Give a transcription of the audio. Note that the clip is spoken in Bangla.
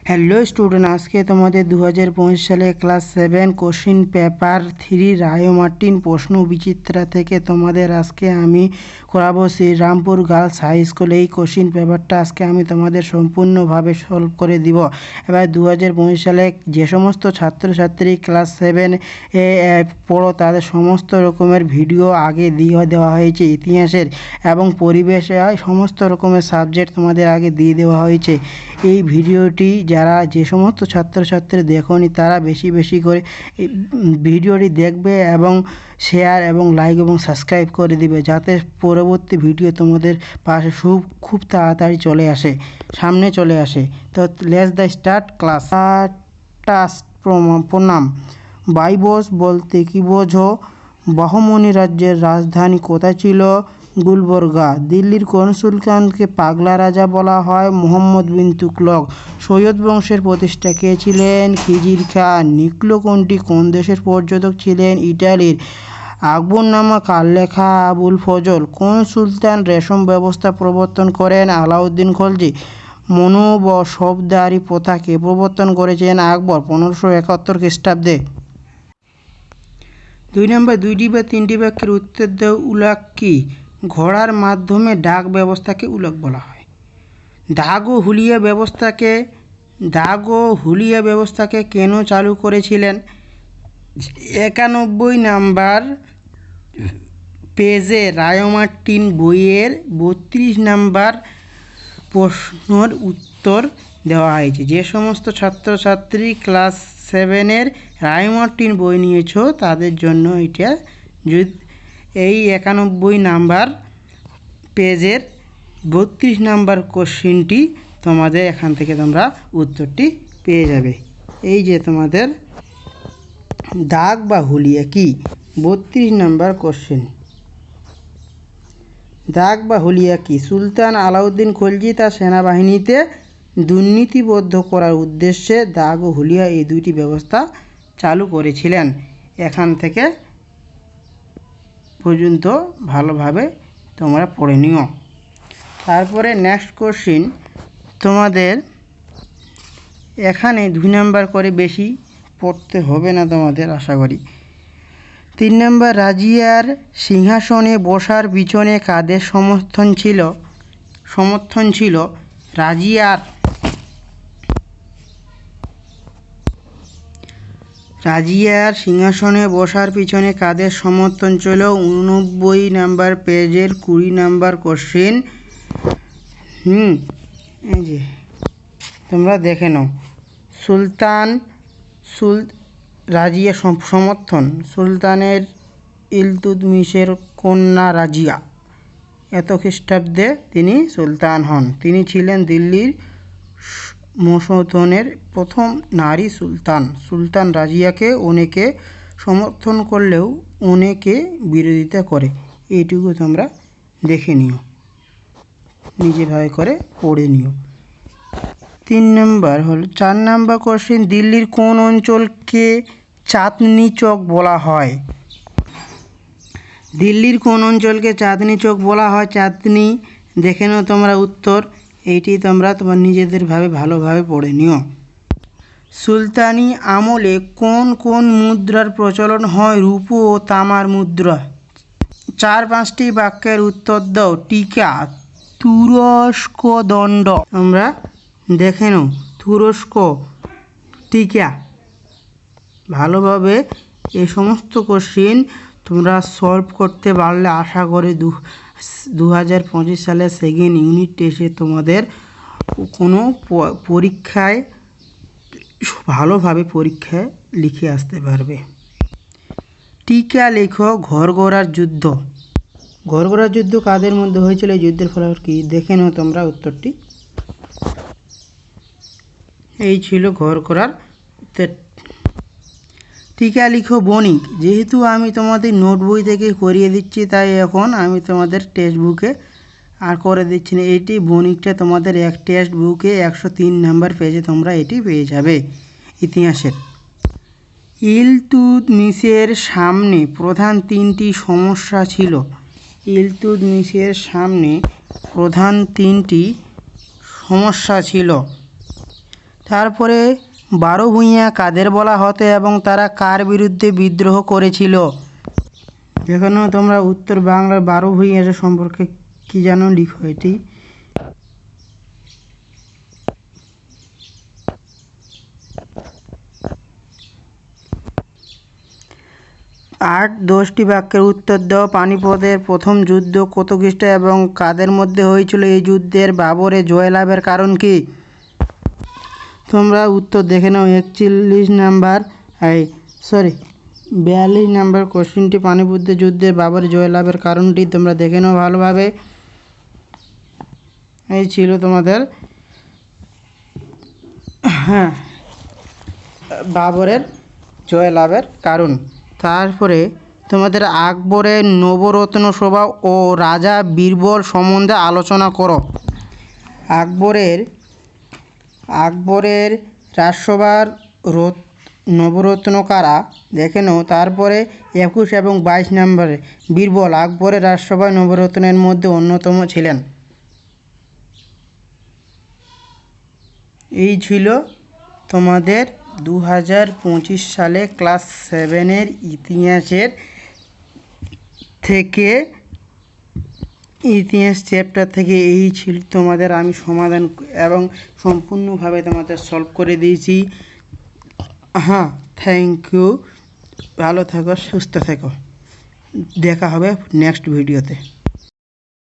হ্যালো স্টুডেন্ট, আজকে তোমাদের 2025 সালে ক্লাস 7 কোশ্চিন পেপার 3 রায় মার্টিন প্রশ্ন বিচিত্রা থেকে তোমাদের আজকে আমি করাবো শ্রীরামপুর গার্লস হাই স্কুলে। এই কোশ্চিন পেপারটা আজকে আমি তোমাদের সম্পূর্ণভাবে সলভ করে দিব। এবার 2025 সালে যে সমস্ত ছাত্রছাত্রী ক্লাস 7 এ পড়ো তাদের সমস্ত রকমের ভিডিও আগে দিয়ে দেওয়া হয়েছে। ইতিহাসের এবং পরিবেশে সমস্ত রকমের সাবজেক্ট তোমাদের আগে দিয়ে দেওয়া হয়েছে। এই ভিডিওটি যারা যে সমস্ত ছাত্রছাত্রী দেখোনি তারা বেশি বেশি করে ভিডিওটি দেখবে এবং শেয়ার এবং লাইক এবং সাবস্ক্রাইব করে দিবে, যাতে পরবর্তী ভিডিও তোমাদের পাশে খুব তাড়াতাড়ি সামনে চলে আসে। তো লেটস দ্য স্টার্ট ক্লাস। প্রণাম। বাইবস বলতে কি বোঝো? বাহমনি রাজ্যের রাজধানী কোথায় ছিল? গুলবর্গা। দিল্লির কোন সুলতানকে পাগলা রাজা বলা হয়? মুহাম্মদ বিন তুগলক। সৈয়দ বংশের প্রতিষ্ঠা কে ছিলেন? খিজির খান। নিকলো কোনটি কোন দেশের পর্যটক ছিলেন? ইটালির। আকবরনামা কার লেখা? আবুল ফজল। কোন সুলতান রেশম ব্যবস্থা প্রবর্তন করেন? আলাউদ্দিন খলজি। মনোবশবদারি প্রথা কে প্রবর্তন করেছেন? আকবর 1571 খ্রিস্টাব্দে। 2 নম্বর, 2টি বা 3টি বাক্যের উত্তর দেও। উলাক কি? ঘোড়ার মাধ্যমে ডাক ব্যবস্থাকে উলাক বলা হয়। দাগ ও হুলিয়া ব্যবস্থাকে কেন চালু করেছিলেন? 91 নাম্বার পেজে রায় মার্টিন বইয়ের 32 নাম্বার প্রশ্নের উত্তর দেওয়া হয়েছে। যে সমস্ত ছাত্রছাত্রী ক্লাস 7-এর রায় মার্টিন বই নিয়েছো তাদের জন্য এটা এই 91 নাম্বার পেজের 32 নাম্বার কোশ্চিনটি তোমাদের এখান থেকে তোমরা উত্তরটি পেয়ে যাবে। এই যে তোমাদের দাগ বা হুলিয়া কি, 32 নাম্বার কোশ্চিন। দাগ বা হুলিয়া কি? সুলতান আলাউদ্দিন খলজি তার সেনাবাহিনীতে দুর্নীতিবদ্ধ করার উদ্দেশ্যে দাগ ও হুলিয়া এই দুইটি ব্যবস্থা চালু করেছিলেন। এখান থেকে পর্যন্ত ভালোভাবে তোমরা পড়ে নিও। তারপরে নেক্সট কোশ্চিন তোমাদের এখানে 2 নাম্বার করে, বেশি পড়তে হবে না তোমাদের আশা করি। 3 নাম্বার, রাজিয়ার সিংহাসনে বসার পিছনে কাদের সমর্থন ছিল? রাজিয়ার সিংহাসনে বসার পিছনে কাদের সমর্থন ছিল? 89 নাম্বার পেজের 20 নাম্বার কোশ্চিন। এই যে তোমরা দেখে নাও। রাজিয়া সমর্থন সুলতানের ইলতুৎমিশের কন্যা রাজিয়া। এত খ্রিস্টাব্দে তিনি সুলতান হন। তিনি ছিলেন দিল্লির মসনদের প্রথম নারী সুলতান। সুলতান রাজিয়াকে অনেকে সমর্থন করলেও অনেকে বিরোধিতা করে। এইটুকু তোমরা দেখে নিও, নিজেভাবে করে পড়ে নিও। 4 নাম্বার কোশ্চেন, দিল্লির কোন অঞ্চলকে চাঁদনি চক বলা হয়? দিল্লির কোন অঞ্চলকে চাঁদনি চক বলা হয়? চাঁদনি। দেখে নাও তোমরা উত্তর। এইটি তোমরা তোমার নিজেদের ভালোভাবে পড়ে নিও। সুলতানি আমলে কোন কোন মুদ্রার প্রচলন হয়? রূপো ও তামার মুদ্রা। 4-5টি বাক্যের উত্তর দাও। টিকা, তুরস্ক দণ্ড। আমরা দেখে নাও তুরস্ক, টিকা। ভালোভাবে এই সমস্ত কোশ্চিন তোমরা সলভ করতে পারলে আশা করি 2025 সালে সেকেন্ড ইউনিট টেস্টে তোমাদের কোনো পরীক্ষায় ভালোভাবে পরীক্ষায় লিখে আসতে পারবে। টিকা লেখো। ঘরগড়ার যুদ্ধ কাদের মধ্যে হয়েছিল? এই যুদ্ধের ফলাফল কি? দেখে নাও তোমরা উত্তরটি। এই ছিল ঘরগড়ার। টিকা লিখো বণিক। যেহেতু আমি তোমাদের নোট বই থেকে করিয়ে দিচ্ছি তাই এখন আমি তোমাদের টেক্সট বুকে আর করে দিচ্ছি না। এটি বণিকটা তোমাদের টেক্সট বুকে 103 নাম্বার পেজে তোমরা এটি পেয়ে যাবে। ইতিহাসের। ইলতুৎমিশের সামনে প্রধান 3টি সমস্যা ছিল। ইলতুৎমিশের সামনে প্রধান 3টি সমস্যা ছিল। তারপরে 12 ভূঁইয়া কাদের বলা হতো এবং তারা কার বিরুদ্ধে বিদ্রোহ করেছিল? যেখানে তোমরা উত্তর বাংলার 12 ভূঁইয়া সম্পর্কে কি জানো লিখো এটি। 8-10টি বাক্যের উত্তর দাও। পানিপথের প্রথম যুদ্ধ কত খ্রিস্টে এবং কাদের মধ্যে হয়েছিল? এই যুদ্ধের বাবরের জয়লাভের কারণ কি? তোমরা উত্তর দেখে নাও। 42 নাম্বার কোশ্চেনটি পানিপথের যুদ্ধে বাবরের জয়লাভের কারণটি তোমরা দেখে নাও ভালোভাবে। এই ছিল তোমাদের বাবরের জয়লাভের কারণ। তারপরে তোমাদের আকবরের নবরত্ন সভা ও রাজা বীরবল সম্বন্ধে আলোচনা করো। আকবরের রাজসভার নবরত্ন কারা দেখে নাও। তারপরে 21 এবং 22 নম্বরে বীরবল আকবরের রাজসভায় নবরত্নের মধ্যে অন্যতম ছিলেন। এই ছিল তোমাদের 2025 সালে ক্লাস 7-এর ইতিহাসের থেকে ইতিহাস চ্যাপ্টার থেকে এই ছিল তোমাদের আমি সমাধান এবং সম্পূর্ণভাবে তোমাদের সলভ করে দিয়েছি। Thank you. ভালো থেকো, সুস্থ থেকো। দেখা হবে নেক্সট ভিডিওতে।